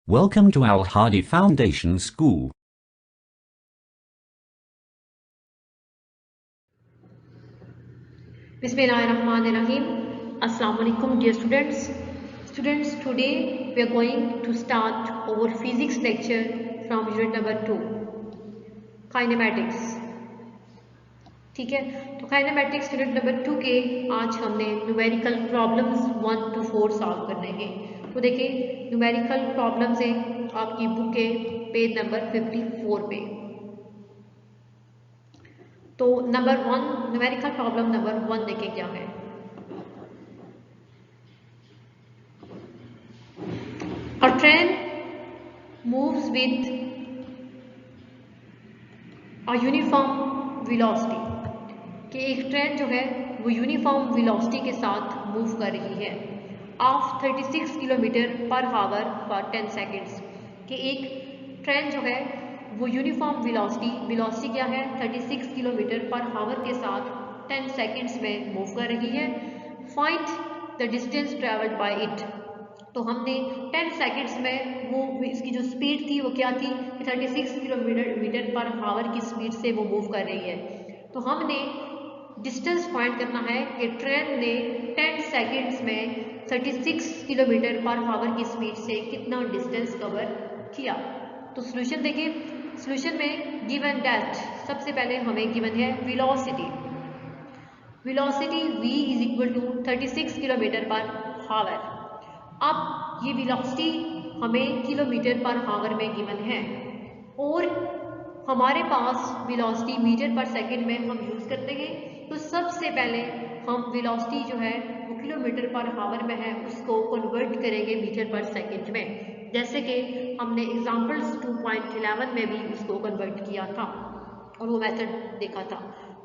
Welcome to Al Hadi Foundation School. Bismillahirrahmanirrahim. Assalamu alaikum dear students. Students, today we are going to start our physics lecture from unit number 2, kinematics. ठीक है, तो kinematics unit number 2 के आज हमने numerical problems 1 to 4 solve करने हैं। तो देखिए न्यूमेरिकल प्रॉब्लम्स है आपकी बुक के पेज नंबर 54 पे। तो नंबर 1 न्यूमेरिकल प्रॉब्लम नंबर 1 देखें क्या है। A train moves with a uniform velocity, कि एक ट्रेन जो है वो यूनिफॉर्म वेलोसिटी के साथ मूव कर रही है of 36 kilometre per hour for 10 seconds, कि एक ट्रेन जो है वो यूनिफॉर्म वेलोसिटी क्या है 36 किलोमीटर पर हावर के साथ 10 सेकेंड्स में मूव कर रही है। Find the distance travelled bye it, तो हमने 10 सेकेंड्स में वो इसकी जो स्पीड थी वो क्या थी 36 किलोमीटर पर हावर की स्पीड से वो मूव कर रही है। तो हमने डिस्टेंस फाइंड करना है कि ट्रेन ने 10 सेकेंड्स में 36 किलोमीटर पर हावर की स्पीड से कितना डिस्टेंस कवर किया। तो सॉल्यूशन देखिए, सॉल्यूशन में गिवन दैट सबसे पहले हमें गिवन है velocity v is equal to 36 kilometre per hour. अब ये वेलोसिटी हमें किलोमीटर पर हावर में गिवन है और हमारे पास वेलोसिटी मीटर पर सेकंड में हम यूज़ करते हैं। तो सबसे पहले हम वेलोसिटी जो है वो किलोमीटर पर हावर में है उसको कन्वर्ट करेंगे मीटर पर सेकंड में, जैसे कि हमने एग्जांपल्स 2.11 में भी उसको कन्वर्ट किया था और वो मेथड देखा था।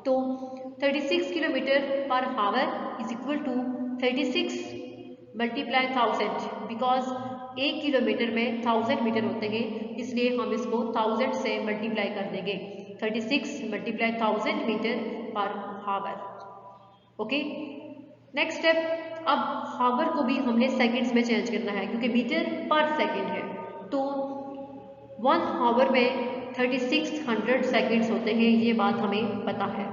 तो 36 kilometre per hour is equal to 36 multiply 1000, because 1 kilometre में 1000 मीटर होते हैं, इसलिए हम इसको 1000 से मल्टीप्लाई कर देंगे। 36 मल्टीप्लाई 1000 मीटर पर हावर। ओके, नेक्स्ट स्टेप, अब हावर को भी हमने सेकंड्स में चेंज करना है क्योंकि मीटर पर सेकंड है। तो 1 हावर में 3600 सेकंड्स होते हैं, ये बात हमें पता है।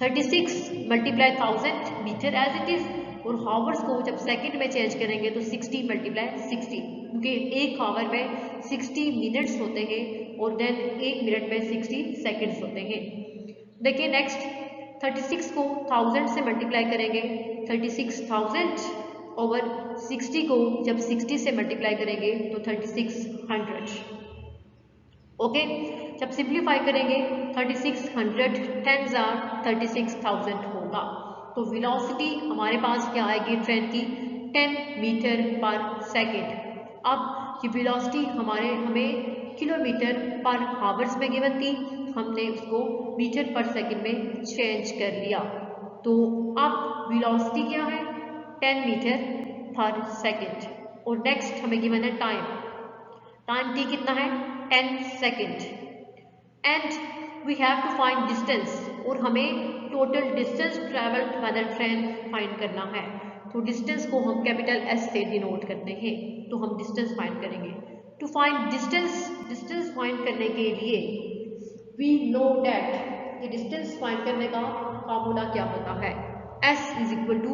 36 multiply 1000 metre as it is, और हावर्स को जब सेकंड में चेंज करेंगे तो 60 मल्टीप्लाई 60, क्योंकि एक हावर में 60 मिनट्स होते हैं और देन 1 मिनट में 60 सेकंड्स होते हैं। देखिए नेक्स्ट 36 को 1000 से मल्टीप्लाई करेंगे, 36,000 ओवर 60 को जब 60 से मल्टीप्लाई करेंगे तो 3600। ओके, जब सिंप्लीफाई करेंगे 3600 10s आर 36,000 होगा। तो वेलोसिटी हमारे पास क्या आएगी ट्रेन की 10 मीटर पर सेकंड। अब ये वेलोसिटी हमें किलोमीटर पर हावर्स में गिवन थी, हमने उसको मीटर पर सेकंड में चेंज कर लिया। तो अब वेलोसिटी क्या है 10 मीटर पर सेकंड। और नेक्स्ट हमें गिवन है टाइम t कितना है 10 second, and we have to find distance, और हमें total distance travelled by the train find करना है। तो डिस्टेंस को हम कैपिटल S से डिनोट करते हैं, तो हम डिस्टेंस फाइंड करेंगे। टू फाइंड डिस्टेंस फाइंड करने के लिए वी नो दैट ये डिस्टेंस फाइंड करने का फार्मूला क्या होता है, S is equal to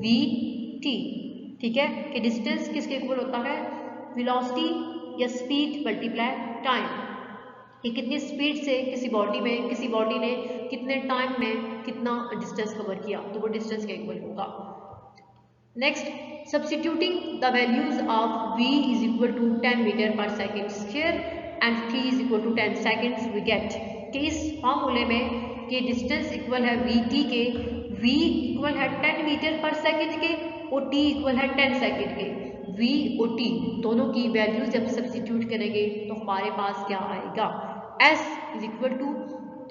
VT। ठीक है, कि डिस्टेंस किसके इक्वल होता है वेलोसिटी या स्पीड मल्टीप्लाई टाइम, कि कितनी स्पीड से किसी बॉडी ने कितने टाइम में कितना डिस्टेंस कवर किया, तो वो डिस्टेंस के इक्वल होगा। Next, substituting the values of v is equal to 10 metre per second square and t is equal to 10 seconds, we get कि इस फॉर्मूले में कि डिस्टेंस इक्वल है vt के, v इक्वल है 10 मीटर पर सेकेंड के और t इक्वल है 10 सेकेंड के। v और t दोनों की वैल्यूज जब सब्स्टिट्यूट करेंगे तो हमारे पास क्या आएगा, s is equal to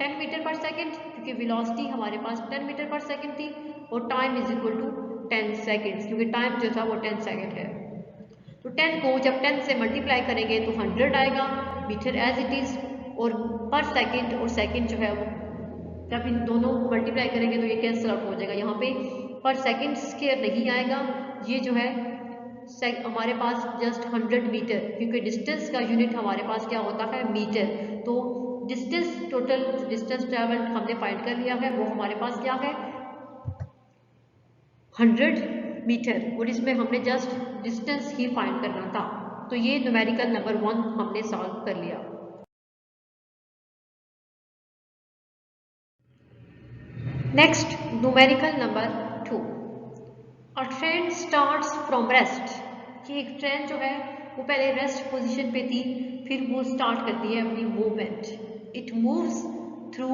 10 metre per second, क्योंकि वेलोसिटी हमारे पास 10 मीटर पर सेकेंड थी, और time is equal to 10 seconds, क्योंकि टाइम जो था वो 10 सेकेंड है। तो 10 को जब 10 से मल्टीप्लाई करेंगे तो 100 आएगा मीटर एज इट इज, और पर सेकेंड और सेकेंड जो है वो जब इन दोनों को मल्टीप्लाई करेंगे तो ये कैंसिल आउट हो जाएगा, यहाँ पे पर सेकेंड स्क्वायर नहीं आएगा, ये जो है हमारे पास जस्ट 100 मीटर, क्योंकि डिस्टेंस का यूनिट हमारे पास क्या होता है, मीटर। तो डिस्टेंस, टोटल डिस्टेंस ट्रेवल हमने फाइंड कर लिया है, वो हमारे पास क्या है, 100 मीटर, और इसमें हमने जस्ट डिस्टेंस ही फाइंड करना था। तो ये न्यूमेरिकल नंबर 1 हमने सॉल्व कर लिया। Next numerical number 2, a train starts from rest. कि एक ट्रेन जो है वो पहले रेस्ट पोजीशन पे थी, फिर वो स्टार्ट करती है अपनी movement. It moves through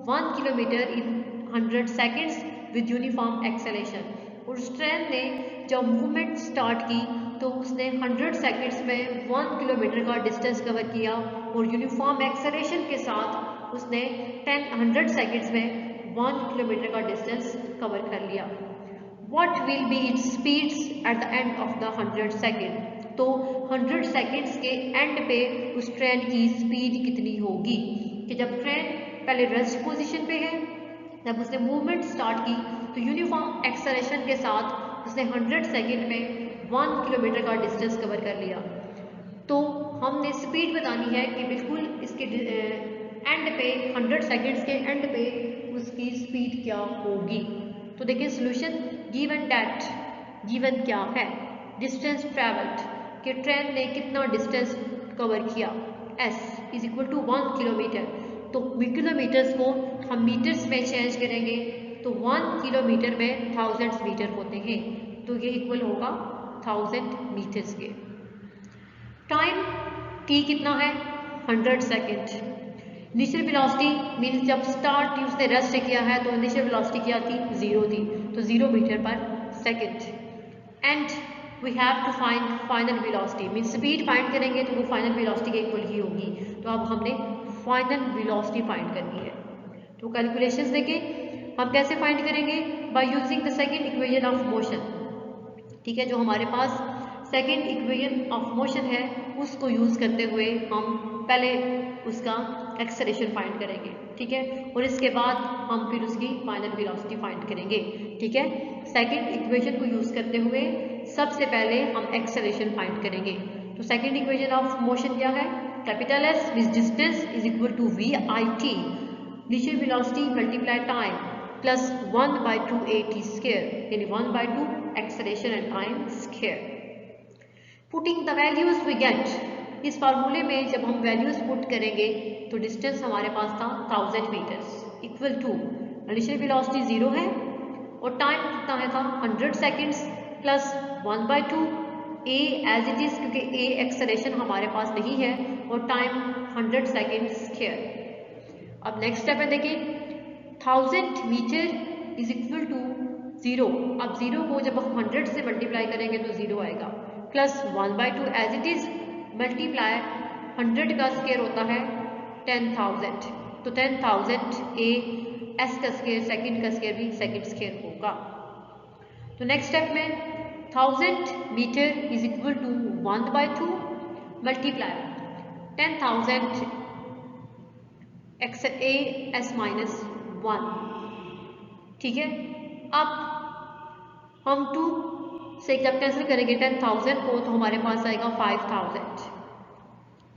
1 kilometre in 100 seconds with uniform acceleration. उस ट्रेन ने जब मूवमेंट स्टार्ट की तो उसने 100 सेकेंड्स में 1 किलोमीटर का डिस्टेंस कवर किया, और यूनिफॉर्म एक्सेलेरेशन के साथ उसने 100 सेकेंड्स में 1 किलोमीटर का डिस्टेंस कवर कर लिया। What will be its speeds at the end of the 100 second? तो 100 सेकेंड्स के एंड पे उस ट्रेन की स्पीड कितनी होगी? कि जब ट्रेन पहले रेस्ट पोजीशन पे है, जब उसने मूवमेंट स्टार्ट की तो यूनिफॉर्म एक्सेलरेशन के साथ उसने 100 सेकेंड में 1 किलोमीटर का डिस्टेंस कवर कर लिया। तो हमने स्पीड बतानी है कि बिल्कुल इसके एंड पे, 100 सेकेंड्स के एंड पे उसकी स्पीड क्या होगी। तो देखिए सोल्यूशन, गिवन दैट, गिवन क्या है, डिस्टेंस ट्रैवल्ड, कि ट्रेन ने कितना डिस्टेंस कवर किया, s is equal to 1 kilometre. तो किलोमीटर्स को हम मीटर्स में चेंज करेंगे, तो 1 किलोमीटर में 1000 मीटर होते हैं, तो ये इक्वल होगा 1000 मीटर्स के। टाइम t कितना है, 100 सेकेंड। इनिशियल वेलोसिटी मीन्स जब स्टार्ट उसने रेस्ट किया है तो इनिशियल वेलोसिटी क्या थी, 0 थी, तो 0 metre per second. And we have to find final velocity, means speed find करेंगे तो वो फाइनल वेलोसिटी के इक्वल ही होगी। तो अब हमने फाइनल वेलोसिटी फाइंड करनी है। तो कैलकुलेशंस देखें हम कैसे फाइंड करेंगे, by using the second equation of motion. ठीक है, जो हमारे पास सेकेंड इक्वेशन ऑफ मोशन है उसको यूज करते हुए हम पहले उसका एक्सेलरेशन फाइंड करेंगे। ठीक है, और इसके बाद हम फिर उसकी फाइनल वेलोसिटी फाइंड करेंगे। ठीक है, सेकेंड इक्वेशन को यूज करते हुए सबसे पहले हम एक्सेलरेशन फाइंड करेंगे। तो सेकेंड इक्वेशन ऑफ मोशन क्या है, capital S which distance is equal to V I T, initial velocity multiply time plus 1/2 AT square, यानी 1/2 acceleration and time square. Putting the values we get, इस फार्मूले में जब हम वैल्यूज पुट करेंगे तो डिस्टेंस हमारे पास था 1000 metres equal to initial velocity 0 है और टाइम कितना है था 100 seconds plus 1/2 a as it is, क्योंकि a एक्सेलरेशन हमारे पास नहीं है, और टाइम 100 सेकेंड स्क्वायर। अब नेक्स्ट स्टेप है देखिए 1000 मीटर इज इक्वल टू 0। अब 0 को जब हम 100 से मल्टीप्लाई करेंगे तो 0 आएगा, plus 1/2 as it is multiply 100 का स्क्वायर होता है 10,000, तो 10,000 ए एस का स्क्वायर, सेकेंड का स्क्वायर भी सेकेंड स्क्वायर होगा। तो नेक्स्ट स्टेप में 1000 metre is equal to 1/2 multiply 10,000 accel A S minus 1। ठीक है, अब हम 2 से जब कैंसिल करेंगे 10,000 को तो हमारे पास आएगा 5,000।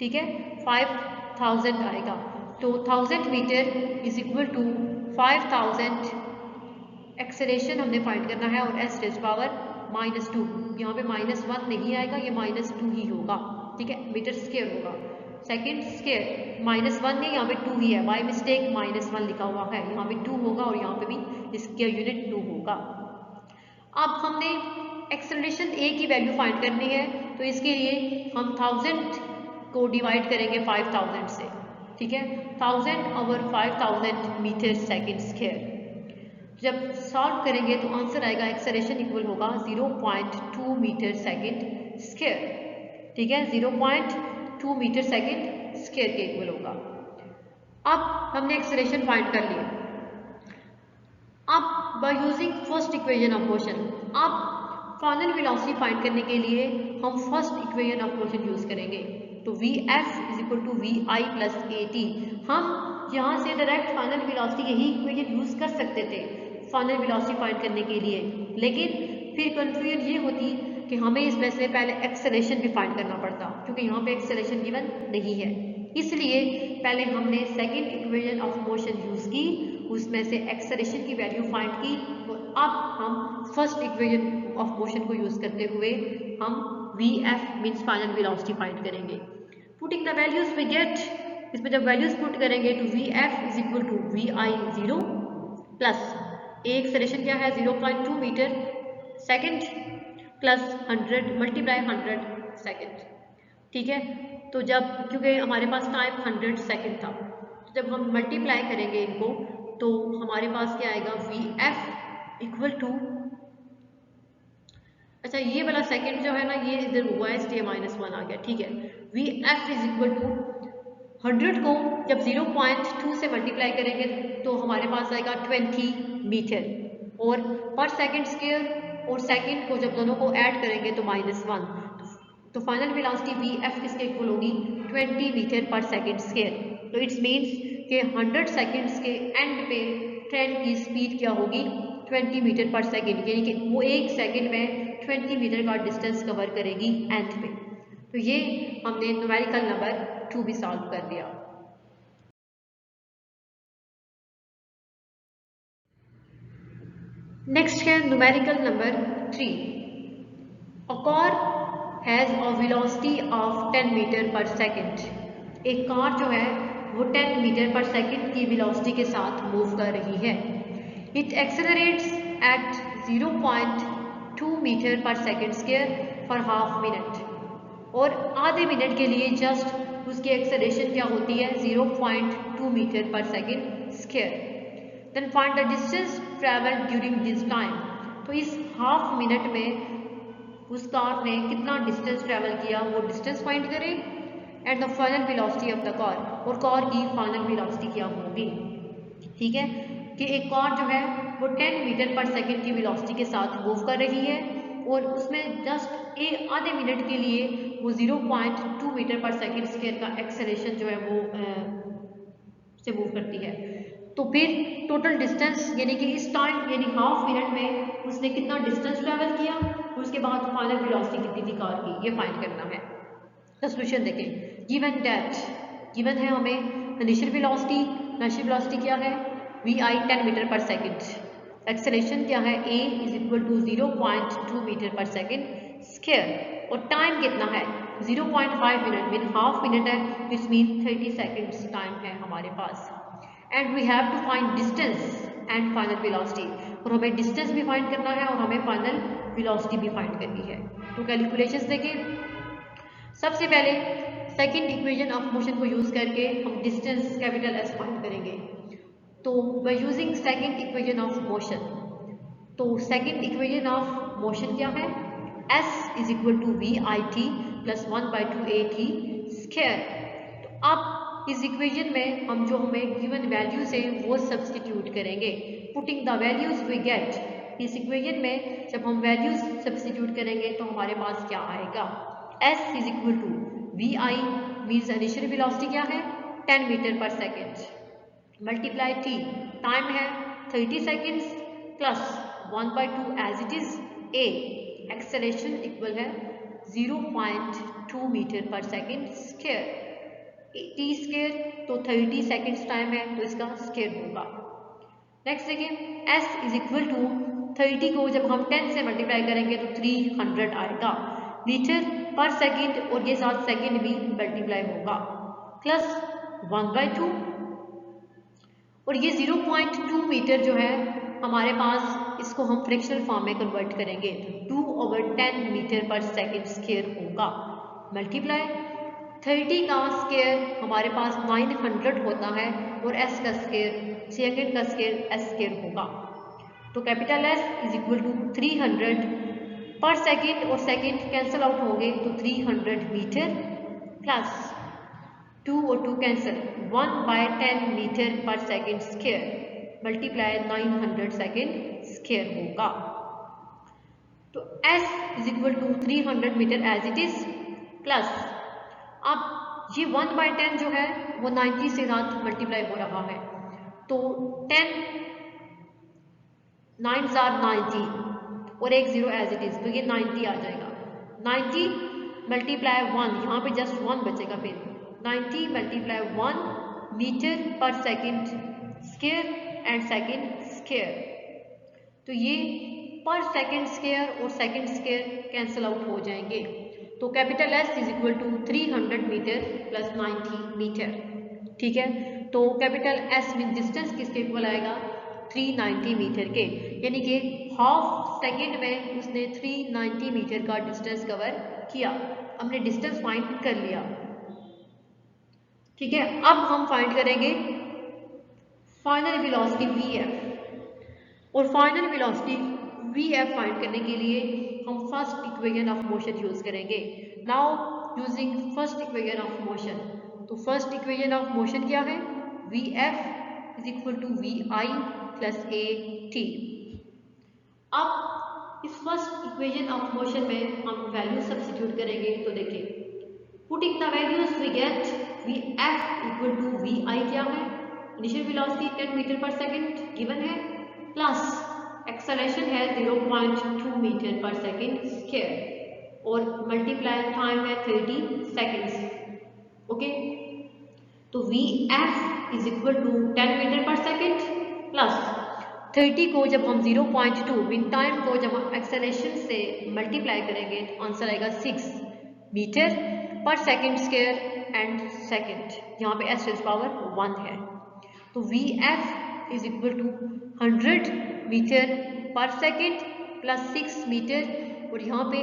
ठीक है, 5,000 आएगा, तो 1000 metre is equal to 5,000 acceleration हमने फाइंड करना है, और एस रेज़ पावर -2, यहाँ पे -1 नहीं आएगा, ये -2 ही होगा। ठीक है, मीटर स्क्वायर होगा, सेकेंड स्क्वायर -1 नहीं, यहाँ पे 2 ही है, बाय मिस्टेक -1 लिखा हुआ है, यहाँ पे 2 होगा और यहाँ पे भी इसका यूनिट 2 होगा। अब हमने एक्सेलरेशन ए की वैल्यू फाइंड करनी है, तो इसके लिए हम 1000 को डिवाइड करेंगे 5000 से। ठीक है, 1000 ओवर 5000 मीटर सेकेंड स्क्वायर। जब सॉल्व करेंगे तो आंसर आएगा एक्सेलरेशन इक्वल होगा 0.2 मीटर सेकेंड स्क्वायर। ठीक है, 0.2 मीटर सेकेंड स्क्वायर के इक्वल होगा। अब हमने एक्सेलरेशन फाइंड कर लिया। अब by using first equation of motion, अब फाइनल वेलोसिटी फाइंड करने के लिए हम first equation of motion use करेंगे। तो V F is equal to V I plus A T. हम यहाँ से डायरेक्ट फाइनल वेलोसिटी यही इक्वेशन यूज कर सकते थे फाइनल वेलोसिटी फाइंड करने के लिए, लेकिन फिर कन्फ्यूजन ये होती कि हमें इसमें से पहले एक्सेलरेशन भी फाइंड करना पड़ता, क्योंकि यहाँ पे एक्सेलरेशन गिवन नहीं है। इसलिए पहले हमने second equation of motion use की, उसमें से एक्सेलरेशन की वैल्यू फाइंड की, और अब हम फर्स्ट इक्वेशन ऑफ मोशन को यूज़ करते हुए हम VF means final velocity find करेंगे। Putting the values we get, इसमें जब वैल्यूज पुट करेंगे तो VF is equal to VI0 plus acceleration क्या है 0.2 metre second plus 100 multiply 100 second. ठीक है, तो जब क्योंकि हमारे पास टाइम 100 सेकेंड था, तो जब हम मल्टीप्लाई करेंगे इनको तो हमारे पास क्या आएगा VF इक्वल टू, अच्छा ये वाला सेकेंड जो है ना ये इधर हुआ है इसलिए -1 आ गया। ठीक है, VF इज इक्वल टू 100 को जब 0.2 से मल्टीप्लाई करेंगे तो हमारे पास आएगा 20 मीटर, और पर सेकेंड स्क्वायर और सेकेंड को जब दोनों को ऐड करेंगे तो -1, तो फाइनल वेलोसिटी VF किसके इक्वल होगी 20 मीटर पर सेकेंड स्क्वायर। तो इट्स मीन्स कि 100 सेकेंड्स के एंड पे ट्रेन की स्पीड क्या होगी 20 मीटर पर सेकेंड, यानी कि वो एक सेकेंड में 20 मीटर का डिस्टेंस कवर करेगी एंड पे। तो ये हमने न्यूमेरिकल नंबर 2 भी सॉल्व कर दिया। नेक्स्ट है numerical number 3। A car has a velocity of 10 metre per second. एक कार जो है वो 10 मीटर पर सेकेंड की वेलोसिटी के साथ मूव कर रही है। It accelerates eight 0.2 metre per second square for half minute, और आधे मिनट के लिए जस्ट उसकी एक्सेलरेशन क्या होती है 0.2 metre per second square. Then find the distance travelled during this time. तो इस हाफ मिनट में उस कार ने कितना डिस्टेंस ट्रैवल किया वो डिस्टेंस फाइंड करें, and the final velocity of the car, और कार की फाइनल वेलोसिटी क्या होगी। ठीक है, कि एक कार जो है वो 10 मीटर पर सेकेंड की वेलोसिटी के साथ मूव कर रही है, और उसमें जस्ट आधे मिनट के लिए वो 0.2 मीटर पर सेकेंड स्क्वायर का एक्सेलरेशन जो है वो से मूव करती है। तो फिर टोटल डिस्टेंस यानी कि इस टाइम यानी हाफ मिनट में उसने कितना डिस्टेंस ट्रैवल किया, उसके बाद फाइनल वेलोसिटी कितनी थी कार की, ये फाइंड करना है। तो सॉल्यूशन देखें, गिवन दैट, गिवन है हमें इनिशियल वेलोसिटी क्या है VI 10 metre per second, acceleration क्या है A is equal to 0.2 metre per second square, और टाइम कितना है 0.5 मिनट मीन हाफ मिनट है, विच मीन 30 सेकेंड्स टाइम है हमारे पास। And we have to find distance and final velocity, और हमें डिस्टेंस भी फाइंड करना है और हमें फाइनल वेलोसिटी भी फाइंड करनी है। तो कैलकुलेशंस देखें, सबसे पहले सेकंड इक्वेशन ऑफ मोशन को यूज करके हम डिस्टेंस कैपिटल S फाइंड करेंगे। तो by using second equation of motion, तो सेकंड इक्वेशन ऑफ मोशन क्या है S is equal to VIT plus 1/2 AT square. तो अब इस इक्वेशन में हम जो हमें गिवन वैल्यूज है वो सब्स्टिट्यूट करेंगे। Putting the values we get, इस इक्वेशन में जब हम वैल्यूज सब्स्टिट्यूट करेंगे तो हमारे पास क्या आएगा, S is equal to VI means initial velocity क्या है 10 metre per second, multiply T time है 30 seconds plus 1/2 as it is A, acceleration equal है 0.2 metre per second square, T square तो 30 सेकेंड्स टाइम है तो इसका स्क्वायर होगा। Next देखिए S इज इक्वल टू 30 को जब हम 10 से मल्टीप्लाई करेंगे तो 300 आएगा मीटर पर सेकेंड, और ये साथ सेकेंड भी मल्टीप्लाई होगा प्लस 1/2, और ये 0.2 मीटर जो है हमारे पास इसको हम फ्रैक्शनल फॉर्म में कन्वर्ट करेंगे तो 2/10 मीटर पर सेकेंड स्क्वायर होगा, मल्टीप्लाई 30 का स्क्वायर हमारे पास 900 होता है, और S का स्क्वायर सेकेंड का स्क्वायर S स्क्वायर होगा। तो capital S is equal to 300 per second, और सेकेंड कैंसिल आउट होंगे तो 300 मीटर प्लस 2 और 2 cancel 1/10 metre per second square multiply 900 second square होगा। तो S is equal to 300 metre as it is plus, अब ये 1/10 जो है वो 90 से साथ मल्टीप्लाई हो रहा है, तो 10 9 are 90, और एक 0 एज इट इज, तो ये 90 आ जाएगा। 90 मल्टीप्लाई 1, यहाँ पे जस्ट 1 बचेगा, फिर 90 multiply 1 metre per second square and second square, तो ये पर सेकेंड स्क्वायर और सेकेंड स्क्वायर कैंसिल आउट हो जाएंगे। तो capital S is equal to 300 metre plus 90 metre. ठीक है, तो कैपिटल S मीन डिस्टेंस किसके इक्वल आएगा, 390 मीटर के, यानी कि हाफ सेकेंड में उसने 390 मीटर का डिस्टेंस कवर किया। हमने डिस्टेंस फाइंड कर लिया। ठीक है, अब हम फाइंड करेंगे फाइनल वेलोसिटी VF, और फाइनल वेलोसिटी VF फाइंड करने के लिए हम first equation of motion use करेंगे। Now using first equation of motion, तो फर्स्ट इक्वेशन ऑफ मोशन क्या है, VF is equal to VI plus AT। अब इस फर्स्ट इक्वेशन ऑफ मोशन में हम वैल्यू सब्स्टिट्यूट करेंगे, तो देखिए putting the values we get VF equal to VI क्या है, initial velocity 10 metre per second given है, प्लस एक्सेलरेशन है 0.2 मीटर पर सेकेंड स्क्वायर और मल्टीप्लाई टाइम है 30 सेकेंड्स। ओके, तो VF is equal to 10 metre per second plus 30 को जब हम 0.2 मीन टाइम को जब हम एक्सेलरेशन से मल्टीप्लाई करेंगे तो आंसर आएगा 6 metre per second square and second, यहाँ पे S टू पावर 1 है। तो VF is equal to 100 metre per second plus 6 metre, और यहाँ पे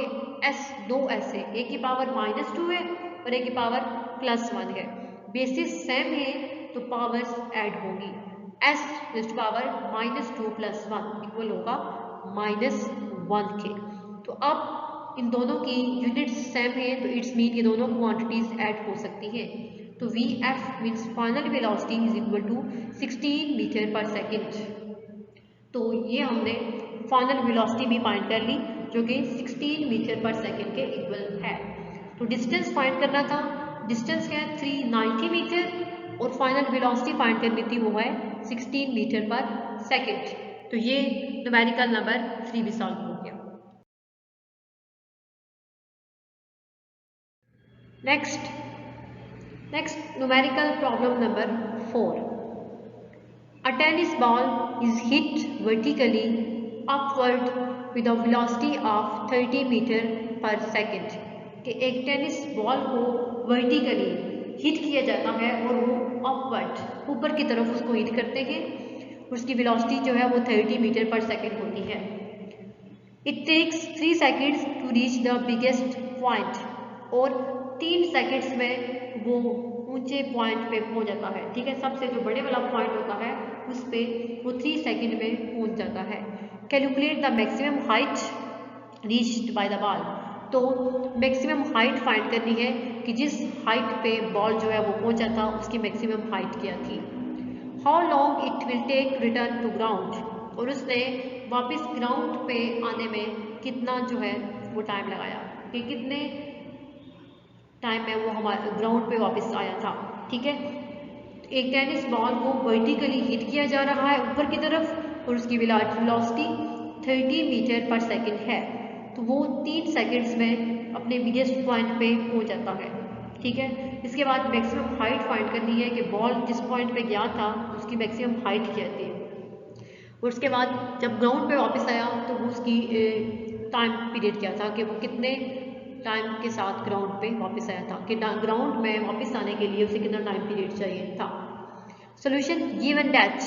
S 2 S है, एक की पावर -2 है और एक की पावर +1 है, बेसिस सेम है तो पावर्स ऐड होगी, S टू पावर -2 + 1 इक्वल होगा -1 के। तो अब इन दोनों की यूनिट्स सेम है तो इट्स मीन ये दोनों क्वांटिटीज ऐड हो सकती हैं। तो VF means final velocity is equal to 16 metre per second. तो ये हमने फाइनल वेलोसिटी भी फाइंड कर ली जो कि 16 मीटर पर सेकेंड के इक्वल है। तो डिस्टेंस फाइंड करना था, डिस्टेंस क्या है 390 मीटर और फाइनल वेलोसिटी फाइंड करनी थी वो है 16 मीटर पर सेकेंड। तो ये न्यूमेरिकल नंबर 3 भी सॉल्व हो गया। Next numerical problem number 4। A tennis ball is hit vertically upward with a velocity of 30 meter per second। कि एक टेनिस बॉल को वर्टिकली हिट किया जाता है और वो अपवर्ड ऊपर की तरफ उसको हिट करते हैं, उसकी वेलोसिटी जो है वो 30 मीटर पर सेकेंड होती है। It takes 3 seconds to reach the biggest point, और 3 सेकेंड्स में वो ऊंचे पॉइंट पे पहुंच जाता है। ठीक है, सबसे जो बड़े वाला पॉइंट होता है उस पे वो 3 सेकेंड में पहुंच जाता है। Calculate the maximum height reached by the ball, तो मैक्सिमम हाइट फाइंड करनी है कि जिस हाइट पे बॉल जो है वो पहुंचा था उसकी मैक्सिमम हाइट क्या थी। How long it will take return to ground, और उसने वापस ग्राउंड पे आने में कितना जो है वो टाइम लगाया, कि कितने टाइम में वो हमारे ग्राउंड पे वापस आया था। ठीक है, एक टेनिस बॉल को वर्टिकली हिट किया जा रहा है ऊपर की तरफ और उसकी वेलोसिटी 30 मीटर पर सेकेंड है, तो वो 3 सेकेंड्स में अपने बिगेस्ट पॉइंट पे पहुंच जाता है। ठीक है, इसके बाद मैक्सिमम हाइट फाइंड करनी है कि बॉल जिस पॉइंट पे गया था उसकी मैक्सिमम हाइट क्या थी, और उसके बाद जब ग्राउंड पे वापस आया तो उसकी टाइम पीरियड क्या था, कि वो कितने टाइम के साथ ग्राउंड पे वापस आया था, कि ग्राउंड में वापस आने के लिए उसे कितना टाइम पीरियड चाहिए था। Solution given that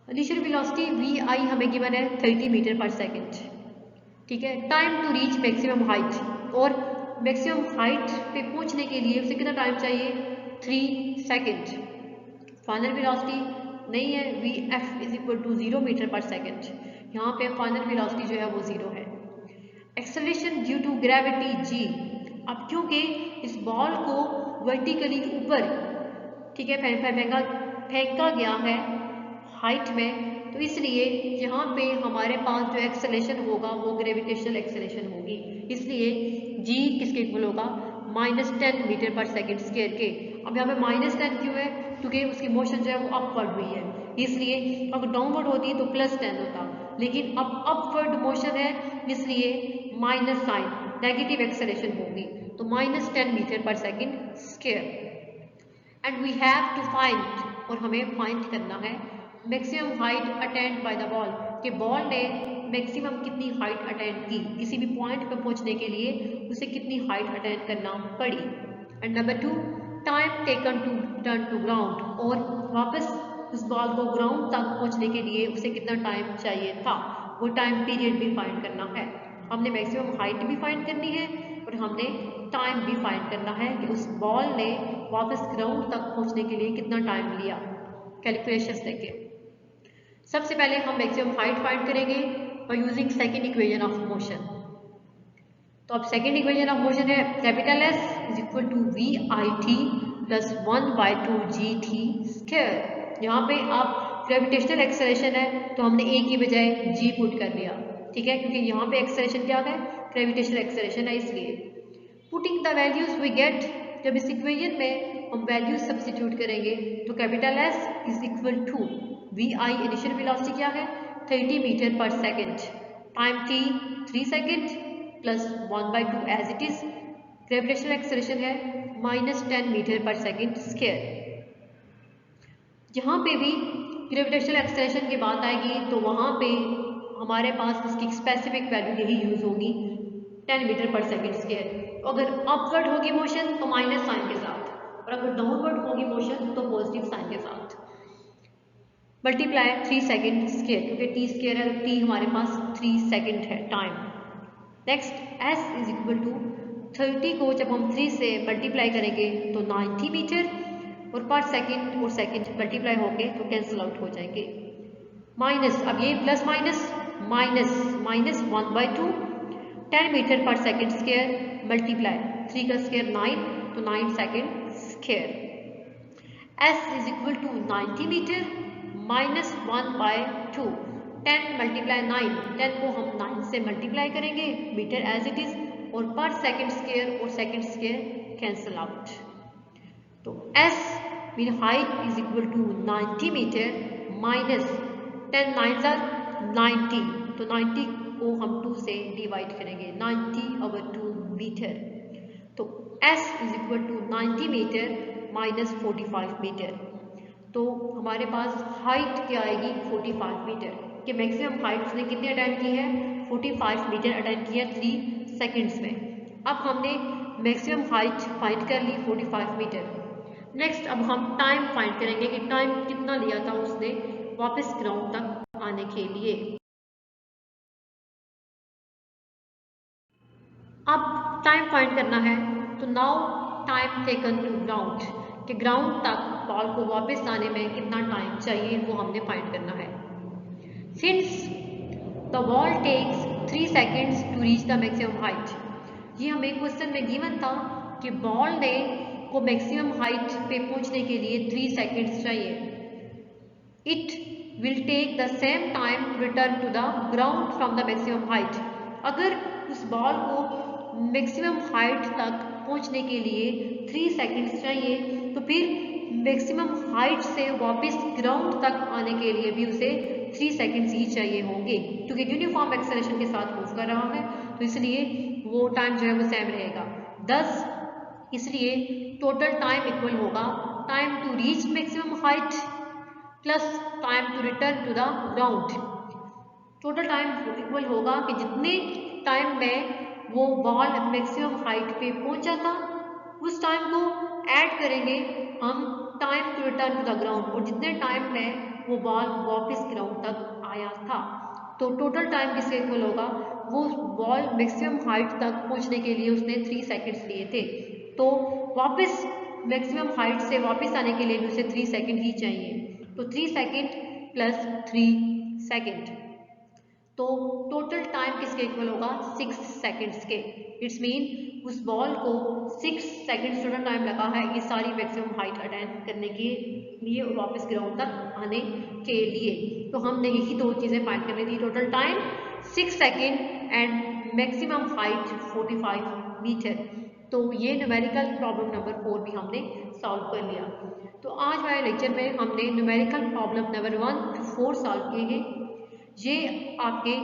initial velocity VI हमें गिवन है 30 मीटर पर सेकेंड। ठीक है, time to reach maximum height, और मैक्सिमम हाइट पे पहुंचने के लिए उसे कितना टाइम चाहिए 3 सेकेंड। फाइनल वेलोसिटी नहीं है, VF is equal to 0 metre per second, यहाँ पे फाइनल वेलोसिटी जो है वो 0 है। Acceleration due to gravity G, अब क्योंकि इस बॉल को वर्टिकली ऊपर, ठीक है, फेंका गया है हाइट में, तो इसलिए यहाँ पे हमारे पास जो एक्सेलरेशन होगा वो ग्रेविटेशनल एक्सेलरेशन होगी, इसलिए G किसके इक्वल होगा -10 मीटर पर सेकेंड स्क्वायर के। अब यहाँ पे -10 क्यों है, क्योंकि उसकी मोशन जो है वो अपवर्ड हुई है, इसलिए अगर डाउनवर्ड होती तो +10 होता, लेकिन अब अपवर्ड मोशन है इसलिए माइनस साइन नेगेटिव एक्सेलरेशन होगी, तो -10 metre per second square. And we have to find, और हमें फाइंड करना है maximum height attend by the ball, कि बॉल ने मैक्सिमम कितनी हाइट अटेंड की, किसी भी पॉइंट पर पहुंचने के लिए उसे कितनी हाइट अटेंड करना पड़ी। And number 2, time taken to return to ground, और वापस उस बॉल को ग्राउंड तक पहुंचने के लिए उसे कितना टाइम चाहिए था, वो टाइम पीरियड भी फाइंड करना है। हमने मैक्सिमम हाइट भी फाइंड करनी है और हमने टाइम भी फाइंड करना है कि उस बॉल ने वापस ग्राउंड तक पहुंचने के लिए कितना टाइम लिया। कैलकुलेशंस देखें। सबसे पहले हम मैक्सिमम हाइट फाइंड करेंगे by using second equation of motion. तो अब सेकंड इक्वेशन ऑफ मोशन है capital S is equal to VIT plus 1/2GT square. यहाँ पे आप ग्रेविटेशनल एक्सेलरेशन है तो हमने A की बजाय G पुट कर लिया, ठीक है, क्योंकि यहाँ पे एक्सेलरेशन क्या है, ग्रेविटेशनल एक्सेलरेशन है, इसलिए putting the values we get, जब इस इक्वेशन में हम वैल्यूज सब्स्टिट्यूट करेंगे तो capital S is equal to VI initial velocity क्या है 30 metre per second, time t 3 second plus 1/2 as it is, gravitational acceleration है -10 मीटर पर सेकेंड स्क्वायर। जहाँ पे भी ग्रेविटेशनल एक्सेलरेशन की बात आएगी तो वहाँ पे हमारे पास उसकी स्पेसिफिक वैल्यू यही यूज होगी 10 मीटर पर सेकेंड स्क्वायर। अगर अपवर्ड होगी मोशन तो माइनस साइन के साथ, और अगर डाउनवर्ड होगी मोशन तो पॉजिटिव साइन के साथ। मल्टीप्लाई 3 सेकेंड स्क्वायर, क्योंकि टी स्क्वायर है तो टी हमारे पास 3 सेकेंड है time. Next S is equal to 30 को जब हम 3 से मल्टीप्लाई करेंगे तो 90 मीटर, और पर सेकेंड और सेकेंड मल्टीप्लाई होके तो कैंसिल आउट हो जाएंगे। माइनस, अब ये plus minus minus 1/2 10 metre per second square multiply 3 का स्क्वायर 9, तो 9 second square. S is equal to 90 metre minus 1/2 10 multiply 9, 10 को हम 9 से मल्टीप्लाई करेंगे, मीटर एज इट इज, और पर सेकेंड स्क्वायर और सेकेंड स्क्वायर कैंसिल आउट, तो S mean height is equal to 90 metre minus 10 9 90, तो 90 को हम 2 से डिवाइड करेंगे, 90/2 मीटर, तो S is equal to 90 metre minus 45 metre. तो हमारे पास हाइट क्या आएगी 45 मीटर, कि मैक्सिमम हाइट उसने कितनी अटेंड की है 45 मीटर अटेंड किया 3 सेकेंड्स में। अब हमने मैक्सिमम हाइट फाइंड कर ली 45 मीटर। नेक्स्ट अब हम टाइम फाइंड करेंगे कि टाइम कितना लिया था उसने वापस ग्राउंड तक आने के लिए। अब टाइम फाइंड करना है, तो now time taken to ground, कि ग्राउंड तक बॉल को वापस आने में कितना टाइम चाहिए वो हमने फाइंड करना है। Since the ball takes 3 seconds to reach the maximum height, ये हमें क्वेश्चन में गिवन था कि बॉल ने को मैक्सिमम हाइट पे पहुंचने के लिए 3 सेकेंड्स चाहिए। It will take the same time to return to the ground from the maximum height, अगर उस बॉल को मैक्सिमम हाइट तक पहुंचने के लिए 3 सेकेंड्स चाहिए तो फिर मैक्सिमम हाइट से वापस ग्राउंड तक आने के लिए भी उसे 3 सेकेंड्स ही चाहिए होंगे, क्योंकि यूनिफॉर्म एक्सेलरेशन के साथ मूव कर रहा है तो इसलिए वो टाइम जो है वो सेम रहेगा। 10 इसलिए टोटल टाइम इक्वल होगा time to reach maximum height plus time to return to the ground. Total time equal होगा कि जितने टाइम में वो बॉल मैक्सिमम हाइट पे पहुंचा था उस टाइम को ऐड करेंगे हम time to return to the ground, और जितने टाइम में वो बॉल वापस ग्राउंड तक आया था, तो टोटल टाइम किसके इक्वल होगा, वो बॉल मैक्सिमम हाइट तक पहुंचने के लिए उसने 3 सेकेंड्स लिए थे, तो वापस मैक्सिमम हाइट से वापस आने के लिए भी उसे 3 सेकेंड ही चाहिए, तो 3 सेकेंड प्लस 3 सेकेंड, तो टोटल टाइम किसके इक्वल होगा 6 सेकेंड्स के। इट्स मीन उस बॉल को 6 सेकेंड्स टोटल टाइम लगा है ये सारी मैक्सिमम हाइट अटेंड करने के लिए और वापस ग्राउंड तक आने के लिए। तो हमने यही दो चीज़ें फाइंड करनी थी, total time 6 second and maximum height 45 metre. तो ये न्यूमेरिकल प्रॉब्लम नंबर 4 भी हमने सॉल्व कर लिया। तो आज वाले लेक्चर में हमने numerical problem number 1 to 4 solve किए हैं। ये आपके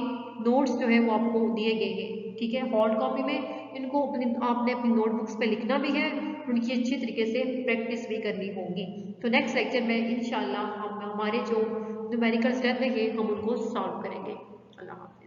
नोट्स जो है वो आपको दिए गए हैं, ठीक है। हार्ड कॉपी में इनको आपने अपनी नोटबुक्स पे लिखना भी है, उनकी अच्छी तरीके से प्रैक्टिस भी करनी होगी। तो नेक्स्ट लेक्चर में इंशाल्लाह हम हमारे जो न्यूमेरिकल्स रहते हैं हम उनको सॉल्व करेंगे। अल्लाह हाफ़िज़।